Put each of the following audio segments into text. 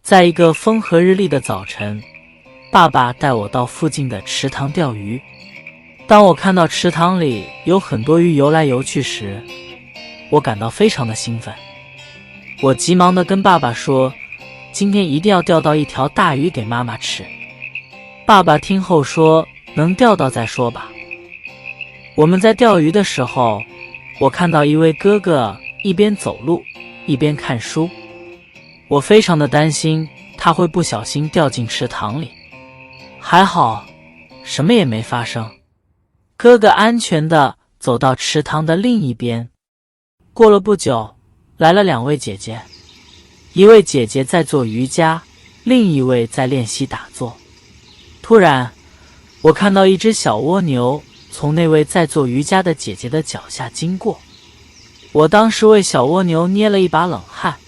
在一个风和日丽的早晨，爸爸带我到附近的池塘钓鱼。当我看到池塘里有很多鱼游来游去时，我感到非常的兴奋。我急忙地跟爸爸说，今天一定要钓到一条大鱼给妈妈吃。爸爸听后说，能钓到再说吧。我们在钓鱼的时候，我看到一位哥哥一边走路一边看书，我非常的担心他会不小心掉进池塘里。还好，什么也没发生。哥哥安全地走到池塘的另一边。过了不久，来了两位姐姐，一位姐姐在做瑜伽，另一位在练习打坐。突然，我看到一只小蜗牛从那位在做瑜伽的姐姐的脚下经过。我当时为小蜗牛捏了一把冷汗，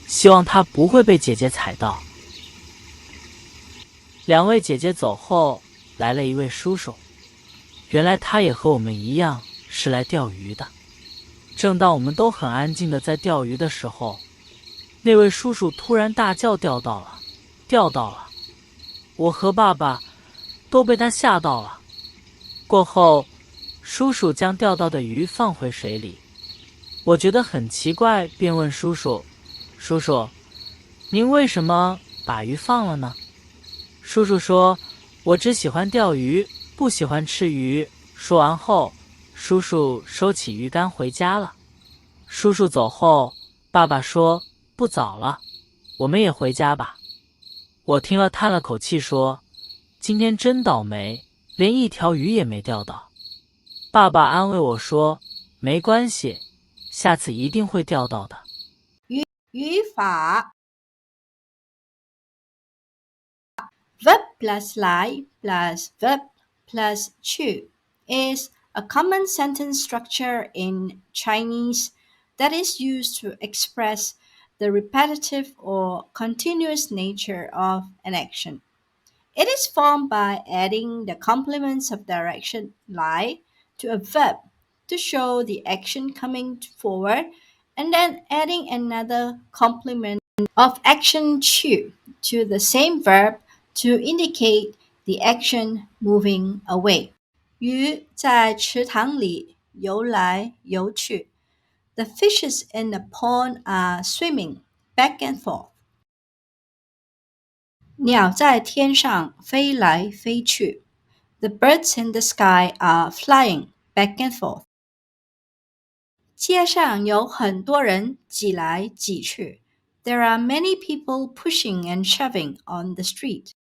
希望它不会被姐姐踩到。两位姐姐走后，来了一位叔叔，原来他也和我们一样是来钓鱼的。正当我们都很安静地在钓鱼的时候，那位叔叔突然大叫，钓到了，钓到了！我和爸爸都被他吓到了。过后，叔叔将钓到的鱼放回水里。我觉得很奇怪，便问叔叔：“叔叔，您为什么把鱼放了呢？”叔叔说：“我只喜欢钓鱼，不喜欢吃鱼。”说完后，叔叔收起鱼竿回家了。叔叔走后，爸爸说：“不早了，我们也回家吧。”我听了叹了口气说：“今天真倒霉，连一条鱼也没钓到。”爸爸安慰我说：“没关系，下次一定会钓到的。”语法 verb plus lie plus verb plus to is a common sentence structure in Chinese that is used to express the repetitive or continuous nature of an action. It is formed by adding the complements of direction lie to a verb to show the action coming forward, and then adding another complement of action to the same verb to indicate the action moving away. 鱼在池塘里游来游去. The fishes in the pond are swimming back and forth. 鸟在天上飞来飞去. The birds in the sky are flying back and forth. 街上有很多人挤来挤去. There are many people pushing and shoving on the street.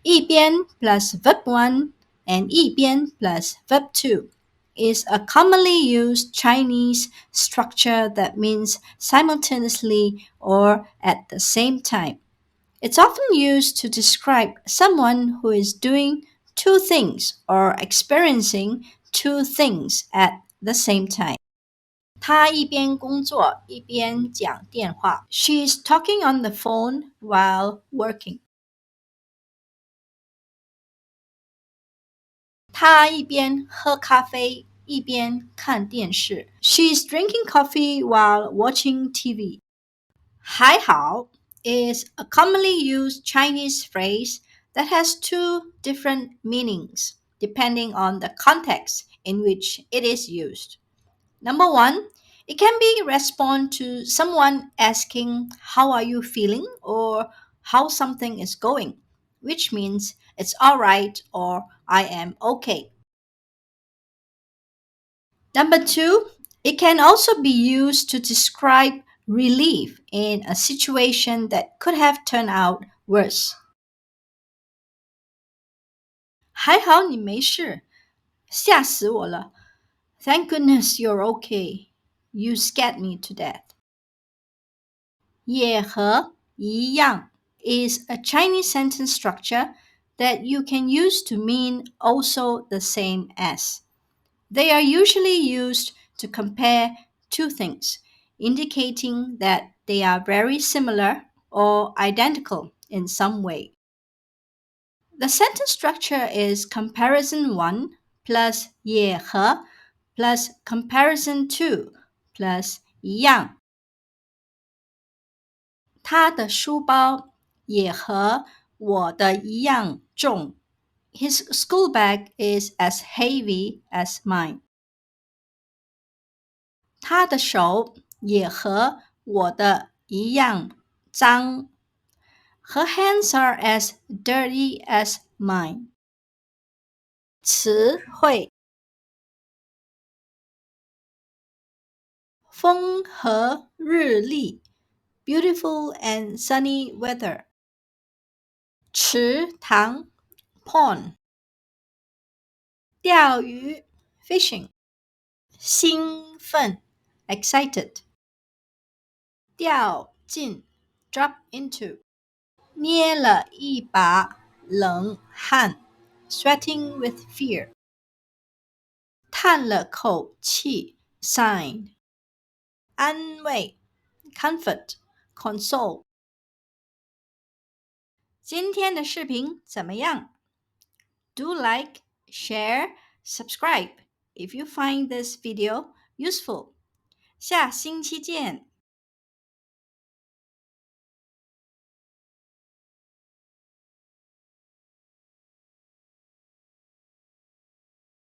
一边 plus verb 1 and 一边 plus verb 2 is a commonly used Chinese structure that means simultaneously or at the same time. It's often used to describe someone who is doing two things or experiencing two things at the same time. 她一边工作一边讲电话. She is talking on the phone while working. 她一边喝咖啡一边看电视. She is drinking coffee while watching TV. 还好 is a commonly used Chinese phrase that has two different meanings depending on the context in which it is used. Number one, it can be respond to someone asking, "How are you feeling?" or "How something is going," which means it's all right or "I am okay." Number two, it can also be used to describe relief in a situation that could have turned out worse. 还好你没事，吓死我了。Thank goodness you're okay. You scared me to death. 也和一样 is a Chinese sentence structure that you can use to mean also the same as. They are usually used to compare two things, indicating that they are very similar or identical in some way. The sentence structure is comparison 1 plus 也和 plus comparison 2 plus 一样.他的书包也和我的一样重。His school bag is as heavy as mine. 他的手也和我的一样脏。Her hands are as dirty as mine. 词汇：风和日丽 beautiful and sunny weather. 池塘 pond. 钓鱼 fishing. 兴奋 excited. 掉进 drop into. 捏了一把冷汗 sweating with fear. 叹了口气 sighed. 安慰 comfort, console. 今天的视频怎么样？ Do like, share, subscribe if you find this video useful. 下星期见。